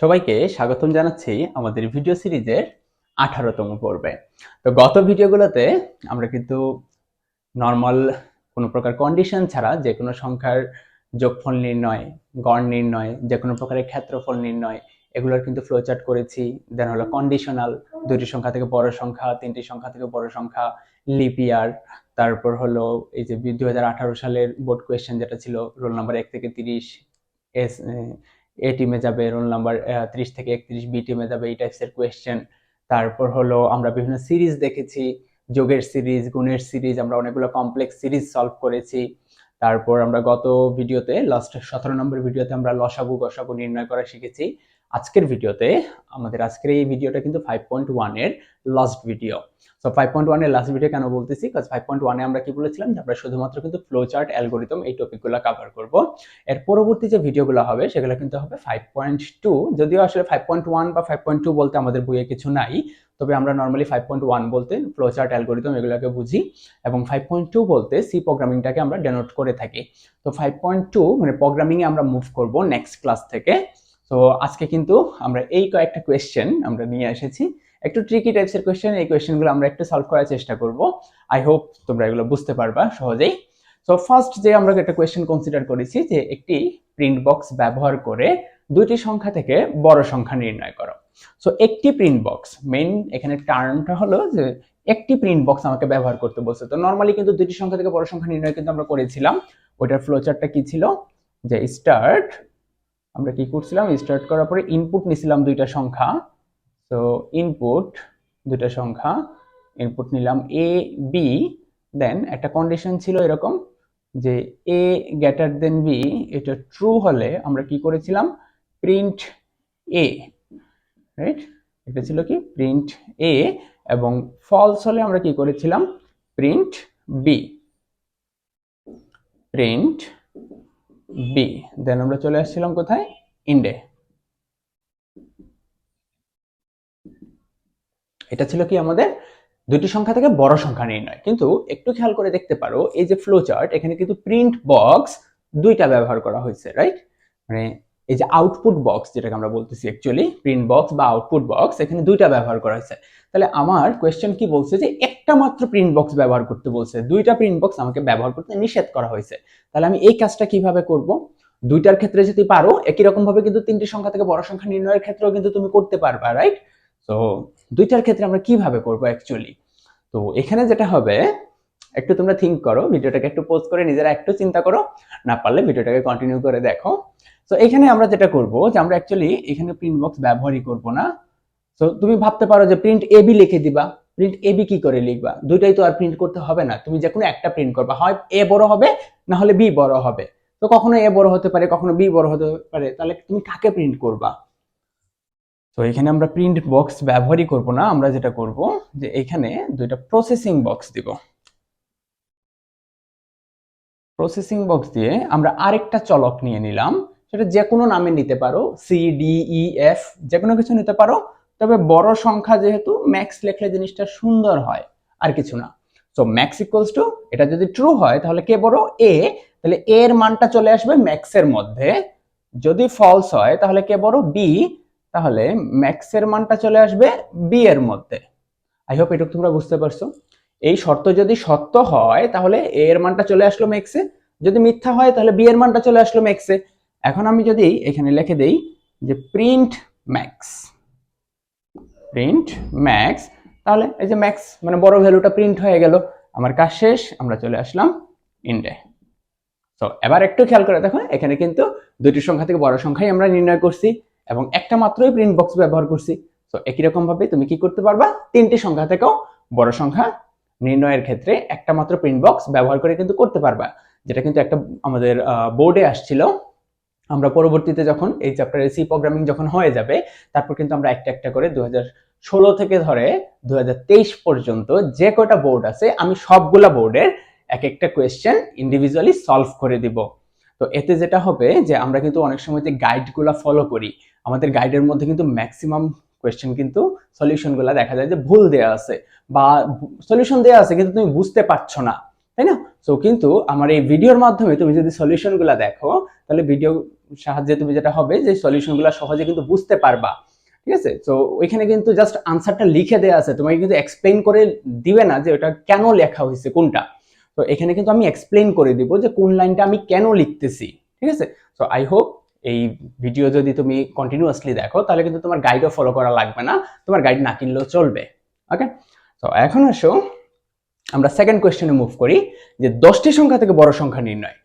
সবাইকে স্বাগতম জানাচ্ছি আমাদের ভিডিও সিরিজের 18তম পর্বে। তো গত ভিডিওগুলোতে আমরা কিন্তু নর্মাল কোনো প্রকার কন্ডিশন ছাড়া যে কোনো সংখ্যার যোগফল নির্ণয়, গড় নির্ণয়, যে কোনো প্রকারের ক্ষেত্রফল নির্ণয় এগুলোর কিন্তু ফ্লোচার্ট করেছি। দেন হলো কন্ডিশনাল, দুইটি সংখ্যা থেকে বড় সংখ্যা, তিনটি সংখ্যা থেকে বড় সংখ্যা, লিপ ইয়ার, তারপর হলো এই যে 2018 সালের বোর্ড কোয়েশ্চেন যেটা ছিল রোল নাম্বার 1 থেকে 30 এস এ টিমে যাবে, রোল নাম্বার 30 থেকে 31 বি টিমে যাবে, এই টাইপসের কোয়েশ্চেন। তারপর হলো আমরা বিভিন্ন সিরিজ দেখেছি, যোগের সিরিজ, গুণের সিরিজ, আমরা অনেকগুলো কমপ্লেক্স সিরিজ সলভ করেছি। তারপর আমরা গত ভিডিওতে লাস্ট 17 নম্বর ভিডিওতে আমরা লসাগু গসাগু নির্ণয় করা শিখেছি। আজকের ভিডিওতে আজকের এই ভিডিওটা কিন্তু 5.1 এর লাস্ট ভিডিও। সো 5.1 এর লাস্ট ভিডিও কেন বলতেছি, কারণ 5.1 এ আমরা কি বলেছিলাম যে আমরা শুধুমাত্র কিন্তু ফ্লো চার্ট, অ্যালগোরিদম এই টপিকগুলো কভার করব। এর পরবর্তী যে ভিডিওগুলো হবে সেগুলো কিন্তু হবে 5.2, যদিও আসলে 5.1 বা 5.2 বলতে আমাদের বইয়ে কিছু নাই, তবে আমরা নর্মালি 5.1 বলতে ফ্লো চার্ট, অ্যালগোরিদম এগুলোকে বুঝি, এবং 5.2 বলতে সি প্রোগ্রামিংটাকে আমরা ডেনোট করে থাকি। তো 5.2 মানে প্রোগ্রামিং এ আমরা মুভ করব নেক্সট ক্লাস থেকে। তো আজকে কিন্তু আমরা এই কয়েকটা কোয়েশ্চেন আমরা নিয়ে এসেছি, একটু ট্রিকি টাইপসের কোয়েশ্চেন। এই কোয়েশ্চেনগুলো আমরা একটু সলভ করার চেষ্টা করব। আই হোপ তোমরা এগুলো বুঝতে পারবা সহজেই। সো ফার্স্ট যে আমরা একটা কোয়েশ্চেন কনসিডার করেছি যে একটি প্রিন্ট বক্স ব্যবহার করে দুইটি সংখ্যা থেকে বড় সংখ্যা নির্ণয় করো। সো একটি প্রিন্ট বক্স, মেইন এখানে টার্মটা হলো যে একটি প্রিন্ট বক্স আমাকে ব্যবহার করতে বলছে। তো নরমালি কিন্তু দুইটি সংখ্যা থেকে বড় সংখ্যা নির্ণয় কিন্তু আমরা করেছিলাম। ওইটার ফ্লোচার্টটা কি ছিল যে স্টার্ট, আমরা কি করছিলাম, স্টার্ট করার পরে ইনপুট নিছিলাম দুইটা সংখ্যা। তো ইনপুট দুইটা সংখ্যা, ইনপুট নিলাম এ বি, দেন একটা কন্ডিশন ছিল এরকম যে এ গ্রেটার দেন বি, এটা ট্রু হলে আমরা কি করেছিলাম, প্রিন্ট এ, রাইট? এটা ছিল কি প্রিন্ট এ, এবং ফলস হলে আমরা কি করেছিলাম, প্রিন্ট বি, প্রিন্ট বি। দেন আমরা চলে আসছিলাম কোথায়, ইন্ডে। এটা ছিল কি আমাদের দুইটি সংখ্যা থেকে বড় সংখ্যা নির্ণয়। কিন্তু একটু খেয়াল করে দেখতে পারো এই যে ফ্লো চার্ট, এখানে কিন্তু প্রিন্ট বক্স দুইটা ব্যবহার করা হয়েছে, রাইট? মানে এই যে আউটপুট বক্স যেটাকে আমরা বলতেছি, অ্যাকচুয়ালি প্রিন্ট বক্স বা আউটপুট বক্স, এখানে দুইটা ব্যবহার করা হয়েছে। তাহলে আমার কোয়েশ্চেন কি বলছে যে একটা মাত্র প্রিন্ট বক্স ব্যবহার করতে বলছে, দুইটা প্রিন্ট বক্স আমাকে ব্যবহার করতে নিষেধ করা হয়েছে। তাহলে আমি এই কাজটা কিভাবে করব? দুইটার ক্ষেত্রে যদি পারো, একই রকম ভাবে কিন্তু তিনটি সংখ্যা থেকে বড় সংখ্যা নির্ণয়ের ক্ষেত্রেও কিন্তু তুমি করতে পারবা, রাইট? তো দুইটার ক্ষেত্রে আমরা কিভাবে করব অ্যাকচুয়ালি? তো এখানে যেটা হবে, একটু তোমরা থিঙ্ক করো, ভিডিওটাকে একটু পজ করে নিজেরা একটু চিন্তা করো, না পারলে ভিডিওটাকে কন্টিনিউ করে দেখো। তো এখানে আমরা যেটা করব যে আমরা অ্যাকচুয়ালি এখানে প্রিন্ট বক্স ব্যবহারই করব না। তো তুমি ভাবতে পারো যে প্রিন্ট এবি লিখে দিবা, প্রিন্ট এবি কি করে লিখবা? দুইটাই তো আর প্রিন্ট করতে হবে না, তুমি যে কোনো একটা প্রিন্ট করবা, হয় এ বড় হবে না হলে বি বড় হবে। তো কখনো এ বড় হতে পারে, কখনো বি বড় হতে পারে, তাহলে তুমি কাকে প্রিন্ট করবা? তো এখানে আমরা প্রিন্ট বক্স ব্যবহারই করব না, আমরা যেটা করব যে এখানে দুইটা প্রসেসিং বক্স দিব। প্রসেসিং বক্স দিয়ে আমরা আরেকটা চলক নিয়ে নিলাম, সেটা যে কোনো নামে নিতে পারো, সি ডি ই এফ, যে কোনো কিছু নিতে পারো, তবে বড় সংখ্যা যেহেতু ম্যাক্স লিখলে জিনিসটা সুন্দর হয়, আর কিছু না। সো ম্যাক্স ইকুয়ালস টু, এটা যদি ট্রু হয় তাহলে কে বড়, এ, তাহলে এ এর মানটা চলে আসবে ম্যাক্স এর মধ্যে। যদি ফলস হয় তাহলে কে বড়, বি, তাহলে ম্যাক্স এর মানটা চলে আসবে বি এর মধ্যে। আই হোপ এটুকু তোমরা বুঝতে পারছো। এই শর্ত যদি সত্য হয় তাহলে এ এর মানটা চলে আসলো ম্যাক্সে, যদি মিথ্যা হয় তাহলে বি এর মানটা চলে আসলো ম্যাক্সে। এখন আমি যদি এখানে লিখে দেই যে প্রিন্ট ম্যাক্স, প্রিন্ট ম্যাক্স, তাহলে এই যে ম্যাক্স মানে বড় ভ্যালুটা প্রিন্ট হয়ে গেল, আমার কাজ শেষ, আমরা চলে আসলাম ইন্ডে। তো এবার একটু খেয়াল করে দেখো, এখানে কিন্তু দুইটি সংখ্যা থেকে বড় সংখ্যাই আমরা নির্ণয় করছি এবং একটা মাত্রই প্রিন্ট বক্স ব্যবহার করছি। তো একই রকম ভাবে তুমি কি করতে পারবা, তিনটি সংখ্যা থেকেও বড় সংখ্যা নির্ণয়ের ক্ষেত্রে একটা মাত্র প্রিন্ট বক্স ব্যবহার করে কিন্তু করতে পারবা, যেটা কিন্তু একটা আমাদের বোর্ডে আসছিল। আমরা পরবর্তীতে যখন এই চ্যাপ্টারে সি প্রোগ্রামিং যখন হয়ে যাবে, তারপর কিন্তু আমরা একটা একটা করে 2016 থেকে ধরে 2023 পর্যন্ত যে কয়টা বোর্ড আছে, আমি সবগুলা বোর্ডের এক একটা কোয়েশ্চেন ইন্ডিভিজুয়ালি সলভ করে দিব। তো এতে যেটা হবে যে আমরা কিন্তু অনেক সময় যে গাইডগুলা ফলো করি, আমাদের গাইডের মধ্যে কিন্তু ম্যাক্সিমাম কোয়েশ্চেন কিন্তু সলিউশনগুলা দেখা যায় যে ভুল দেয়া আছে, বা সলিউশন দেয়া আছে কিন্তু তুমি বুঝতে পারছো না, তাই না? সো কিন্তু আমার এই ভিডিওর মাধ্যমে তুমি যদি সলিউশনগুলা দেখো, তাহলে ভিডিও সাহায্যে তুমি যেটা হবে যে সলিউশনগুলো সহজে কিন্তু বুঝতে পারবা, ঠিক আছে। তো ওইখানে কিন্তু জাস্ট আনসারটা লিখে দেওয়া আছে, তোমাকে কিন্তু এক্সপ্লেইন করে দিবে না যে ওটা কেন লেখা হয়েছে কোনটা। তো এখানে কিন্তু আমি এক্সপ্লেইন করে দিব যে কোন লাইনটা আমি কেন লিখতেছি, ঠিক আছে। সো আই হোপ এই ভিডিও যদি তুমি কন্টিনিউয়াসলি দেখো তাহলে কিন্তু তোমার গাইডও ফলো করা লাগবে না, তোমার গাইড না কিনলেও চলবে। ওকে, তো এখন আসো আমরা সেকেন্ড কোয়েশ্চেনে মুভ করি, যে 10টি সংখ্যা থেকে বড় সংখ্যা নির্ণয়।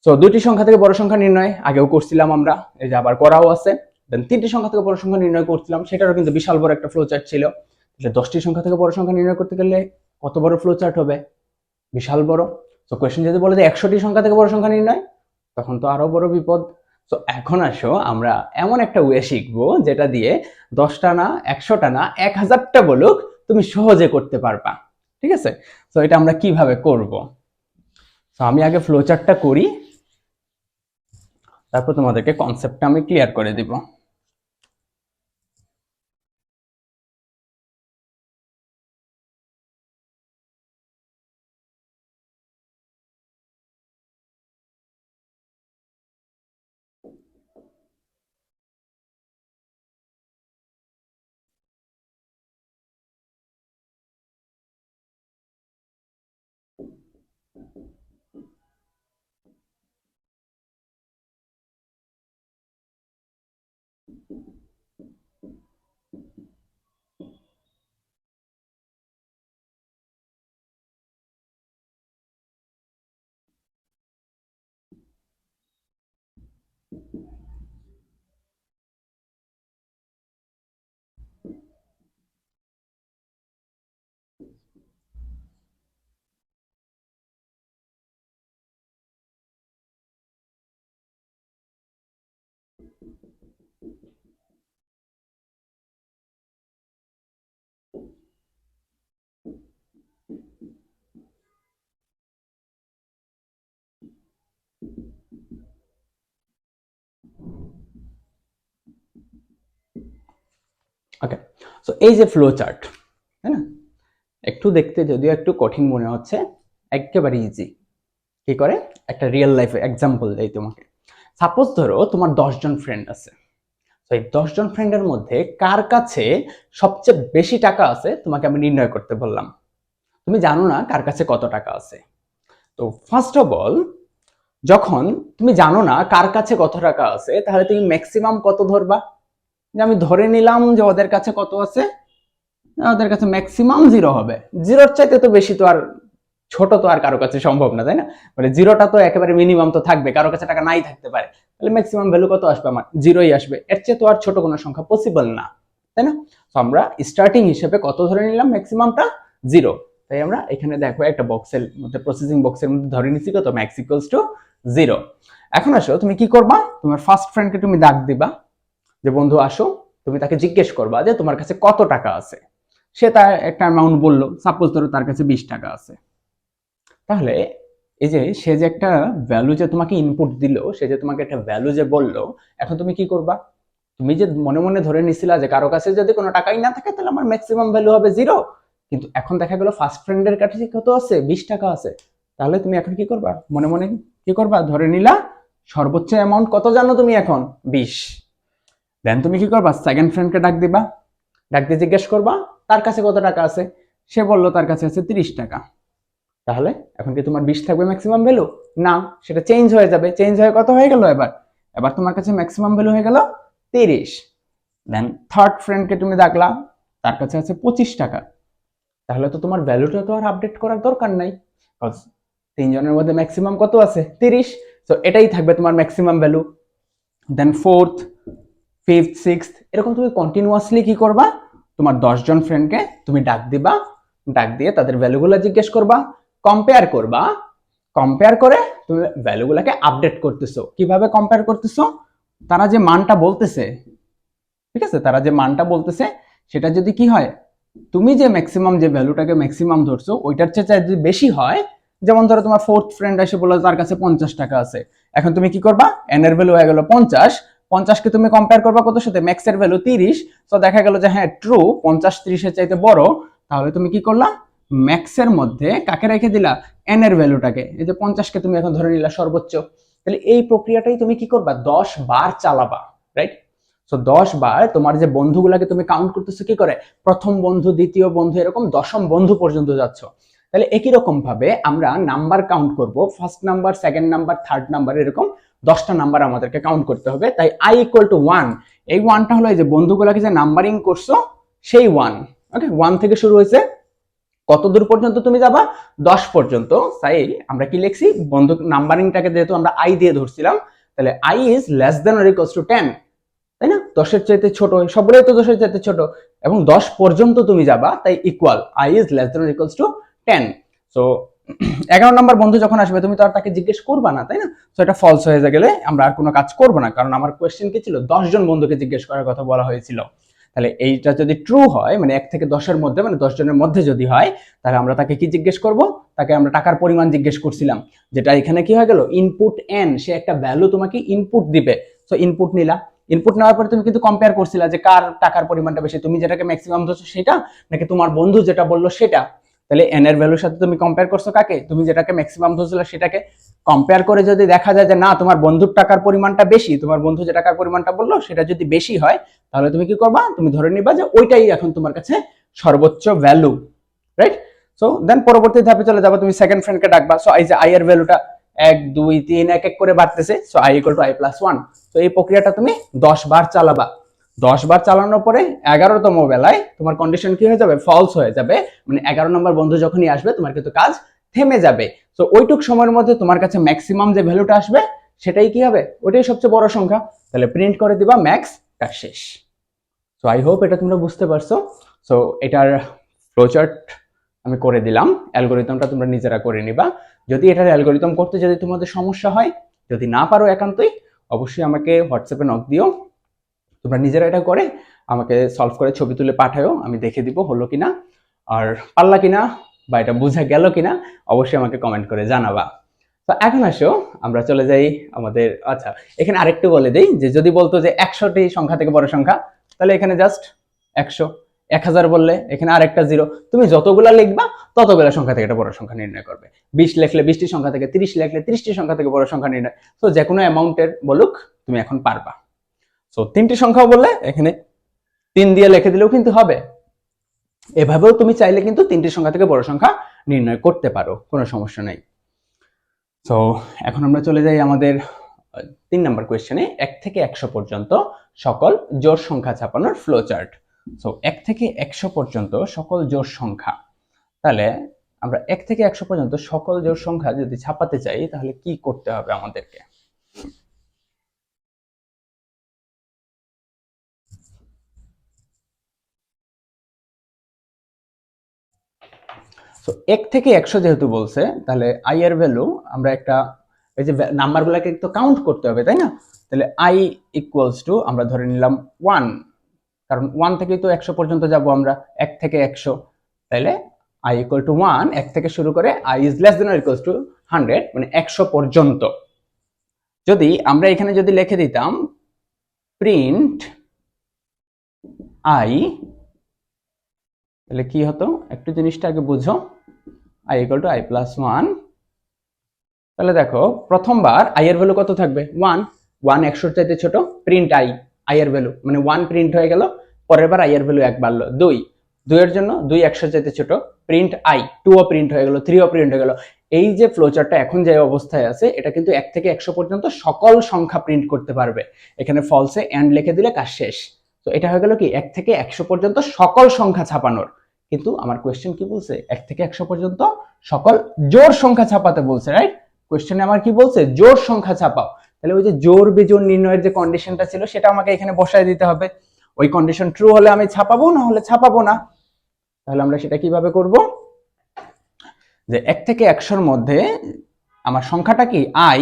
সো 2টি সংখ্যা থেকে বড় সংখ্যা নির্ণয় আগেও করছিলাম আমরা, এই যে আবার করাও আছে। দেন 3টি সংখ্যা থেকে বড় সংখ্যা নির্ণয় করছিলাম, সেটারও কিন্তু বিশাল বড় একটা ফ্লো চার্ট ছিল। তাহলে 10টি সংখ্যা থেকে বড় সংখ্যা নির্ণয় করতে গেলে কত বড় ফ্লো চার্ট হবে? বিশাল বড়। তো কোয়েশ্চেন যদি বলে যে 100টি সংখ্যা থেকে বড় সংখ্যা নির্ণয়, তখন তো আরো বড় বিপদ। তো এখন আসো আমরা এমন একটা ওয়ে শিখবো যেটা দিয়ে 10টা না, 100টা না, 1000টা বলুক তুমি সহজে করতে পারবা, ঠিক আছে। তো এটা আমরা কিভাবে করব? তো আমি আগে ফ্লো চার্টটা করি, তারপর তোমাদেরকে কনসেপ্টটা আমি ক্লিয়ার করে দিব। ওকে, সো এই যে ফ্লো চার্ট, তাই না, একটু দেখতে যদিও একটু কঠিন মনে হচ্ছে, একেবারে ইজি। কি করে? একটা রিয়েল লাইফ এক্সাম্পল দেই তোমাকে। সাপোজ ধরো তোমার 10 জন ফ্রেন্ড আছে। তো এই 10 জন ফ্রেন্ডের মধ্যে কার কাছে সবচেয়ে বেশি টাকা আছে তোমাকে আমি নির্ণয় করতে বললাম। তুমি জানো না কার কাছে কত টাকা আছে। তো ফার্স্ট অফ অল, যখন তুমি জানো না কার কাছে কত টাকা আছে, তাহলে তুমি ম্যাক্সিমাম কত ধরবা? যে আমি ধরে নিলাম যে ওদের কাছে কত আছে, ওদের কাছে ম্যাক্সিমাম 0 হবে। 0-র চাইতে তো বেশি তো আর ছোট তো আর কারো কাছে সম্ভব না, তাই না? মানে 0টা তো একেবারে মিনিমাম তো থাকবে, কারো কাছে টাকা নাই থাকতে পারে। তাহলে ম্যাক্সিমাম ভ্যালু কত আসবে? আমার 0ই আসবে, এর চেয়ে তো আর ছোট কোনো সংখ্যা পসিবল না, তাই না? তো আমরা স্টার্টিং হিসেবে কত ধরে নিলাম? ম্যাক্সিমামটা 0। তাই আমরা এখানে দেখো একটা বক্সের মধ্যে, প্রসেসিং বক্সের মধ্যে ধরে নিচ্ছি কত? Max equals to 0। এখন আসো তুমি কি করবা? তোমার ফার্স্ট ফ্রেন্ডকে তুমি ডাক দিবা যে বন্ধু আসো, তুমি তাকে জিজ্ঞেস করবা যে তোমার কাছে কত টাকা আছে। সে তার একটা অ্যামাউন্ট বললো, সাপোজ ধরো তার কাছে 20 টাকা আছে। তাহলে এই যে সে যে একটা ভ্যালু যে তোমাকে ইনপুট দিল, সে যে তোমাকে একটা ভ্যালু যে বললো, এখন তুমি কি করবা? তুমি যে মনে মনে ধরে নিছিলা যে কারো কাছে যদি কোনো টাকাই না থাকে তাহলে আমার ম্যাক্সিমাম ভ্যালু হবে 0, কিন্তু এখন দেখা গেল ফার্স্ট ফ্রেন্ডের কাছে কত আছে? 20 টাকা আছে। তাহলে তুমি এখন কি করবা? মনে মনে কি করবা? ধরে নিলা সর্বোচ্চ অ্যামাউন্ট কত জানো তুমি এখন? 20। দেন তুমি কি করবা? সেকেন্ড ফ্রেন্ডকে ডাক দিবা, ডাক দিয়ে জিজ্ঞেস করবা তার কাছে কত টাকা আছে। সে বললো তার কাছে আছে 30 টাকা। তাহলে এখন কি তোমার 20 থাকবে ম্যাক্সিমাম ভ্যালু? না, সেটা চেঞ্জ হয়ে যাবে। চেঞ্জ হয়ে কত হয়ে গেল এবার? এবার তোমার কাছে ম্যাক্সিমাম ভ্যালু হয়ে গেল 30। দেন থার্ড ফ্রেন্ডকে তুমি ডাকলা, তার কাছে আছে 25 টাকা। তাহলে তো তোমার ভ্যালুটা তো আর আপডেট করার দরকার নাই, কজ তিনজনের মধ্যে ম্যাক্সিমাম কত আছে? 30। তো এটাই থাকবে তোমার ম্যাক্সিমাম ভ্যালু। দেন ফোর্থ, ফিফথ, সিক্সথ, এরকম তুমি কন্টিনিউয়াসলি কি করবা? তোমার 10 জন ফ্রেন্ডকে তুমি ডাক দিবা, ডাক দিয়ে তাদের ভ্যালুগুলো জিজ্ঞেস করবা, কম্পেয়ার করবা। কম্পেয়ার করে তুমি ভ্যালুগুলোকে আপডেট করতেছো। কিভাবে কম্পেয়ার করতেছো? তারা যে মানটা বলতেছে, ঠিক আছে, তারা যে মানটা বলতেছে সেটা যদি কি হয়, তুমি যে ম্যাক্সিমাম যে ভ্যালুটাকে ম্যাক্সিমাম ধরছো ওইটার চেয়ে যদি বেশি হয়, যেমন ধরো তোমার ফোর্থ ফ্রেন্ড এসে বললো তার কাছে 50 টাকা আছে, এখন তুমি কি করবা? এন এর ভ্যালু হয়ে গেল 50, 50কে তুমি কম্পেয়ার করবা কত সাথে? ম্যাক্স এর ভ্যালু 30। তো দেখা গেল যে হ্যাঁ ট্রু, 50 30-এর চাইতে বড়। তাহলে তুমি কি করলা? ম্যাক্স এর মধ্যে কাকে রেখে দিলা? এন এর ভ্যালুটাকে। এই যে 50কে তুমি এখন ধরে নিলা সর্বোচ্চ। তাহলে এই প্রক্রিয়াটাই তুমি কি করবা, 10 বার চালাবা, রাইট? সো 10 বার তোমার যে বন্ধুগুলাকে তুমি কাউন্ট করতেছো কি করে, প্রথম বন্ধু, দ্বিতীয় বন্ধু, এরকম দশম বন্ধু পর্যন্ত যাচ্ছ। তাহলে একই রকম ভাবে আমরা নাম্বার কাউন্ট করব, first number, second number, third number, এরকম 10টা নাম্বার আমাদেরকে কাউন্ট করতে হবে। তাই i = 1, এই 1টা হলো এই যে বন্ধুগুলাকে যে নাম্বারিং করছো সেই 1। ওকে, 1 থেকে শুরু হয়েছে, কত দূর পর্যন্ত তুমি যাবা, 10 পর্যন্ত। তাই আমরা কি লিখছি, বন্ধু নাম্বারিংটাকে যেহেতু আমরা i দিয়ে ধরছিলাম, তাহলে i is less than or equals to 10, তাই না? 10-এর চাইতে ছোট, সবগুলোই তো 10-এর চাইতে ছোট, এবং 10 পর্যন্ত তুমি যাবা, তাই equal i is less than or equals to 10। So 11 নম্বর বন্ধু যখন আসবে তুমি তো আর তাকে জিজ্ঞেস করবা না, তাই না? সো এটা ফলস হয়ে গেলে আমরা আর কোনো কাজ করব না, কারণ আমার কোশ্চেন কি ছিল, 10 জন বন্ধুকে জিজ্ঞেস করার কথা বলা হয়েছিল। তাহলে এইটা যদি ট্রু হয়, মানে 1 থেকে 10-এর মধ্যে, মানে 10 জনের মধ্যে যদি হয়, তাহলে আমরা তাকে কি জিজ্ঞেস করব, তাকে আমরা টাকার পরিমাণ জিজ্ঞেস করছিলাম, যেটা এখানে কি হয়ে গেল, ইনপুট n, সে একটা ভ্যালু তোমাকে ইনপুট দিবে। সো ইনপুট নিলা, ইনপুট নেওয়ার পরে তুমি কিন্তু কম্পেয়ার করছিলা যে কার টাকার পরিমাণটা বেশি, তুমি যেটাকে ম্যাক্সিমাম ধরছো সেটা, নাকি তোমার বন্ধু যেটা বললো সেটা। তাহলে n এর ভ্যালুর সাথে তুমি কম্পেয়ার করছো কাকে, তুমি যেটাকে ম্যাক্সিমাম ধরছিলে সেটাকে। কম্পেয়ার করে যদি দেখা যায় যে না, তোমার বন্ধুর টাকার পরিমাণটা বেশি, তোমার বন্ধু যে টাকার পরিমাণটা বললো সেটা যদি বেশি হয়, তাহলে তুমি কি করবা, তুমি ধরে নিবা যে ওইটাই এখন তোমার কাছে সর্বোচ্চ ভ্যালু, রাইট? সো দেন পরবর্তী ধাপে চলে যাবো, তুমি সেকেন্ড ফ্রেন্ডকে ডাকবা। সো এই যে i এর ভ্যালুটা 1 2 3 এক এক করে বাড়তেছে, সো i = i + 1। তো এই প্রক্রিয়াটা তুমি 10 বার চালাবা। 10 বার চালানোর পরে 11তম বেলায় তোমার কন্ডিশন কি হয়ে যাবে, ফলস হয়ে যাবে, মানে 11 নম্বর বন্ধু যখনই আসবে তোমার কিন্তু কাজ থেমে যাবে। সো ওইটুক সময়ের মধ্যে তোমার কাছে ম্যাক্সিমাম যে ভ্যালুটা আসবে সেটাই কি হবে, ওইটাই সবচেয়ে বড় সংখ্যা। তাহলে প্রিন্ট করে দিবা ম্যাক্স, কাজ শেষ। সো আই হোপ এটা তোমরা বুঝতে পারছো। সো এটার ফ্লোচার্ট আমি করে দিলাম, অ্যালগোরিদমটা তোমরা নিজেরা করে নিবা। যদি এটার অ্যালগোরিদম করতে যদি তোমাদের সমস্যা হয়, যদি না পারো একান্তই, অবশ্যই আমাকে হোয়াটসঅ্যাপে নক দিও, তোমরা নিজেরা এটা করে আমাকে সলভ করে ছবি তুলে পাঠাও, আমি দেখে দিব হলো কিনা, আর পারলা কিনা বা এটা বোঝা গেল কিনা অবশ্যই আমাকে কমেন্ট করে জানাবা। তো এখন আসো আমরা চলে যাই আমাদের, আচ্ছা এখানে আরেকটু বলে দেই, যে যদি বলতো যে 100টি সংখ্যা থেকে বড় সংখ্যা, তাহলে এখানে জাস্ট 100, 1000 বললে এখানে আরেকটা জিরো, তুমি যতগুলা লিখবা ততগুলা সংখ্যা থেকে একটা বড় সংখ্যা নির্ণয় করবে। 20 লিখলে 20টি সংখ্যা থেকে, 30 লিখলে 30টি সংখ্যা থেকে বড় সংখ্যা নির্ণয়। তো যে কোনো অ্যামাউন্টের বলুক তুমি এখন পারবা। সো 3টি সংখ্যাও বললে এখানে 3 দিয়ে লিখে দিলেও কিন্তু হবে। এভাবেও তুমি চাইলে কিন্তু 3টি সংখ্যা থেকে বড় সংখ্যা নির্ণয় করতে পারো, কোনো সমস্যা নেই। সো এখন আমরা চলে যাই আমাদের 3 নম্বর কোয়েশ্চেনে, 1 থেকে 100 পর্যন্ত সকল জোড় সংখ্যা ছাপানোর ফ্লো চার্ট। সো 1 থেকে 100 পর্যন্ত সকল জোড় সংখ্যা, তাহলে আমরা 1 থেকে 100 পর্যন্ত সকল জোড় সংখ্যা যদি ছাপাতে চাই তাহলে কি করতে হবে আমাদেরকে। সো 1 থেকে 100 যেহেতু বলছে, তাহলে i এর ভ্যালু আমরা একটা, এই যে নাম্বারগুলোকে একটু কাউন্ট করতে হবে, তাই না? তাহলে i = আমরা ধরে নিলাম 1, কারণ 1 থেকেই তো 100 পর্যন্ত যাব আমরা, 1 থেকে 100। তাহলে i = 1, 1 থেকে শুরু করে i is less than or equals to 100, মানে 100 পর্যন্ত। যদি আমরা এখানে যদি লিখে দিতাম প্রিন্ট i, তাহলে কি হতো, একটু জিনিসটা আগে বুঝো। i = i + 1, তাহলে দেখো প্রথমবার i এর ভ্যালু কত থাকবে, 1, 1 100-র চাইতে ছোট, প্রিন্ট i এর ভ্যালু মানে 1 প্রিন্ট হয়ে গেল। পরের বার i এর ভ্যালু 1 বাড়লো, 2, 2 এর জন্য 2 100-র চাইতে ছোট, প্রিন্ট i, 2 ও প্রিন্ট হয়ে গেল, 3 ও প্রিন্ট হয়ে গেল। এই যে ফ্লোচার্টটা এখন যে অবস্থায় আছে, এটা কিন্তু 1 থেকে 100 পর্যন্ত সকল সংখ্যা প্রিন্ট করতে পারবে। এখানে ফলসে এন্ড লিখে দিলে কাজ শেষ। তো এটা হয়ে গেল কি 1 থেকে 100 পর্যন্ত সকল সংখ্যা ছাপানোর। কিন্তু আমার কোশ্চেন কি বলছে, 1 থেকে 100 পর্যন্ত সকল জোড় সংখ্যা ছাপাতে বলছে, রাইট? কোশ্চেনে আমার কি বলছে, জোড় সংখ্যা ছাপাও। তাহলে ওই যে জোড় বিজোড় নির্ণয়ের যে কন্ডিশনটা ছিল সেটা আমাকে এখানে বসায় দিতে হবে। ওই কন্ডিশন ট্রু হলে আমি ছাপাবো, না হলে ছাপাবো না। তাহলে আমরা সেটা কিভাবে করব, যে 1 থেকে 100-র মধ্যে আমার সংখ্যাটা কি i,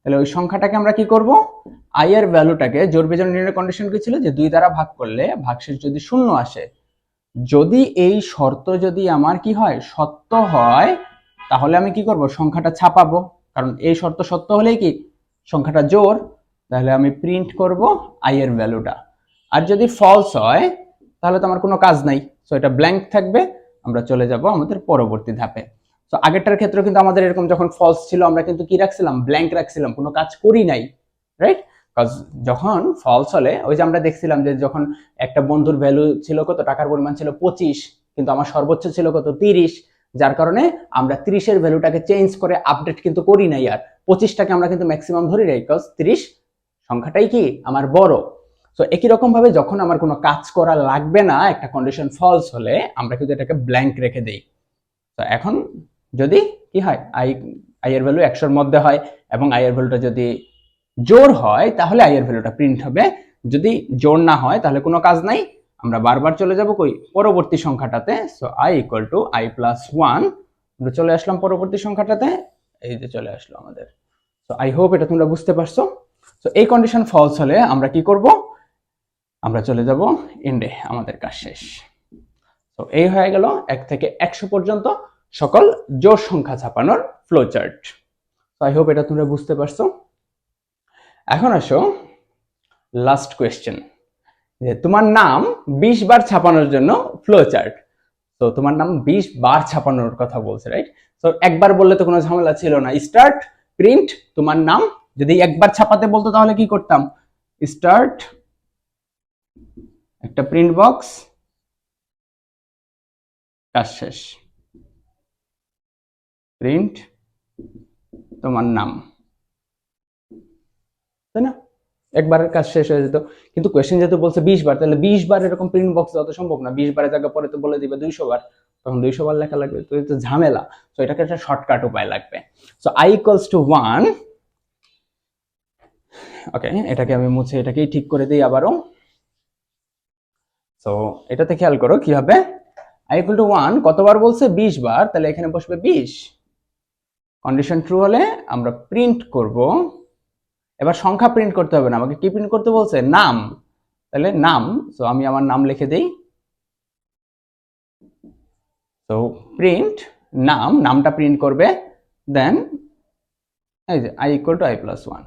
তাহলে ওই সংখ্যাটাকে আমরা কি করব, i এর ভ্যালুটাকে, জোড় বিজোড় নির্ণয়ের কন্ডিশন কি ছিল, যে 2 দ্বারা ভাগ করলে ভাগশেষ যদি 0 আসে, যদি এই শর্ত যদি আমার কি হয়, সত্য হয়, তাহলে আমি কি করব, সংখ্যাটা ছাপাবো। কারণ এই শর্ত সত্য হলেই কি সংখ্যাটা জোড়, তাহলে আমি প্রিন্ট করব i এর ভ্যালুটা। আর যদি ফলস হয় তাহলে তো আমার কোনো কাজ নাই, সো এটা ব্ল্যাঙ্ক থাকবে। আমরা চলে যাব আমাদের পরবর্তী ধাপে। তো আগেরটার ক্ষেত্রে কিন্তু আমাদের এরকম যখন ফলস ছিল আমরা কিন্তু কি রাখছিলাম, ব্ল্যাঙ্ক রাখছিলাম, কোনো কাজ করি নাই, রাইট? কজ যখন ফলস হলে ওই যে আমরা দেখছিলাম যে যখন একটা বন্ধুর ভ্যালু ছিল কত, টাকার পরিমাণ ছিল 25, কিন্তু আমার সর্বোচ্চ ছিল কত 30, যার কারণে আমরা 30-এর ভ্যালুটাকে চেঞ্জ করে আপডেট কিন্তু করি নাই, আর 25টাকে আমরা কিন্তু ম্যাক্সিমাম ধরি নাই, কজ 30 সংখ্যাটাই কি আমার বড়। তো একই রকম ভাবে যখন আমার কোনো কাজ করা লাগবে না, একটা কন্ডিশন ফলস হলে আমরা কিন্তু এটাকে ব্ল্যাঙ্ক রেখে দেই। তো এখন যদি কি হয়, আই এর ভ্যালু 100-এর মধ্যে হয় এবং আই এর ভ্যালুটা যদি জোড় হয় তাহলে আই এর ভ্যালুটা প্রিন্ট হবে, যদি জোড় না হয় তাহলে কোনো কাজ নাই, আমরা বারবার চলে যাব কই, পরবর্তী সংখ্যাটাতে। So I equal to I plus 1, আমরা চলে আসলাম পরবর্তী সংখ্যাটাতে, এই যে চলে আসলো আমাদের। সো আই হোপ এটা তোমরা বুঝতে পারছো। সো এই কন্ডিশন ফলস হলে আমরা কি করব, আমরা চলে যাব এন্ডে, আমাদের কাজ শেষ। তো এই হয়ে গেল 1 থেকে 100 পর্যন্ত সকল জোড় সংখ্যা ছাপানোর ফ্লো চার্ট। তো আই হোপ এটা তোমরা বুঝতে পারছো। এখন আসো লাস্ট কোয়েশ্চেন, যে তোমার নাম 20 বার ছাপানোর জন্য ফ্লো চার্ট। তো তোমার নাম 20 বার ছাপানোর কথা বলছে, রাইট? তো একবার বললে তো কোনো ঝামেলা ছিল না, স্টার্ট প্রিন্ট তোমার নাম। যদি একবার ছাপাতে বলতো তাহলে কি করতাম, স্টার্ট একটা প্রিন্ট বক্স, কাজ শেষ, প্রিন্ট তোমার নাম, তাই না? একবারের কাজ শেষ হয়ে যেত। কিন্তু কোয়েশ্চেন যেহেতু বলছে 20 বার, তাহলে 20 বার এরকম প্রিন্ট বক্স দেওয়া তো সম্ভব না, 20 বারের জায়গা পরে তো বলে দিবে 200 বার, তখন 200 বার লেখা লাগবে, তো এটা ঝামেলা। তো এটাকে একটা শর্টকাট উপায় লাগবে। সো আই ইকুয়ালস টু 1, ওকে এটাকে আমি মুছে এটাকেই ঠিক করে দিই আবারও। সো এটাতে খেয়াল করো কি হবে, আই ইকুয়াল টু 1 কতবার বলছে, 20 বার, তাহলে এখানে বসবে 20। কন্ডিশন ট্রু হলে আমরা প্রিন্ট করব, এবার সংখ্যা প্রিন্ট করতে হবে না, আমাকে কি প্রিন্ট করতে বলছে, নাম, তাহলে নাম। সো আমি আমার নাম লিখে দেই, সো প্রিন্ট নাম, নামটা প্রিন্ট করবে, দেন এই যে I equal to I plus 1।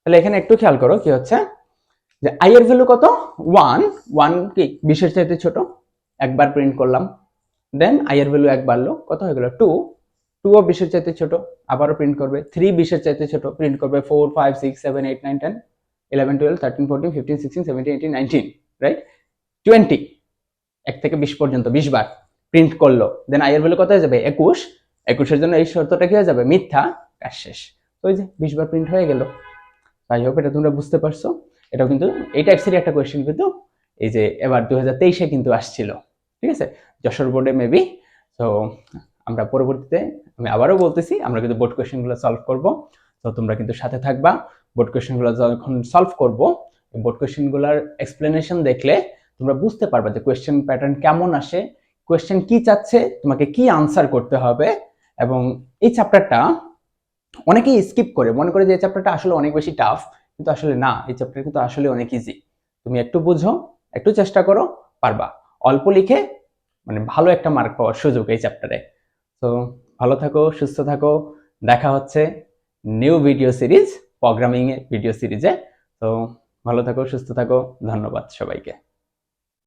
তাহলে এখানে একটু খেয়াল করো কি হচ্ছে, যে আই এর ভ্যালু কত 1, 1 কি 20 এর চাইতে ছোট, একবার প্রিন্ট করলাম, দেন আই এর ভ্যালু 1 বাড়লো, কত হয়ে গেল 2, 2 ও 20 এর চাইতে ছোট, আবারও প্রিন্ট করবে, 3 20 এর চাইতে ছোট, প্রিন্ট করবে 4 5 6 7 8 9 10 11 12 13 14 15 16 17 18 19, রাইট? 20 1 থেকে 20 পর্যন্ত 20 বার প্রিন্ট করলো, দেন আই এর ভ্যালু কত হয়ে যাবে 21, 21 এর জন্য এই শর্তটা কি হয়ে যাবে, মিথ্যা, কাজ শেষ। তো ওই যে 20 বার প্রিন্ট হয়ে গেল। আই হোপ এটা তোমরা বুঝতে পারছো। এটাও কিন্তু এই টাইপসেরই একটা কোয়েশ্চেন কিন্তু এই যে এবার 2023-এ কিন্তু আসছিল, ঠিক আছে, যশোর বোর্ডে মেবি। তো আমরা পরবর্তীতে, আমি আবারও বলতেছি, আমরা কিন্তু বোর্ড কোয়েশ্চেনগুলো সলভ করব। তো তোমরা কিন্তু সাথে থাকবা, বোর্ড কোয়েশ্চেনগুলো যখন সলভ করব, বোর্ড কোয়েশ্চেনগুলোর এক্সপ্লেনেশন দেখলে তোমরা বুঝতে পারবা যে কোয়েশ্চেন প্যাটার্ন কেমন আসে, কোয়েশ্চেন কি চাচ্ছে, তোমাকে কি আনসার করতে হবে। এবং এই চ্যাপ্টারটা অনেকেই স্কিপ করে, মনে করে যে এই চ্যাপ্টারটা আসলে অনেক বেশি টাফ, কিন্তু আসলে না, এই চ্যাপ্টার কিন্তু আসলে অনেক ইজি। তুমি একটু বুঝো, একটু চেষ্টা করো, পারবা। অল্প লিখে মানে ভালো একটা মার্ক পাওয়ার সুযোগ এই চ্যাপ্টারে। তো ভালো থাকো, সুস্থ থাকো, দেখা হচ্ছে নিউ ভিডিও সিরিজ, প্রোগ্রামিং এর ভিডিও সিরিজে। তো ভালো থাকো, সুস্থ থাকো, ধন্যবাদ সবাইকে।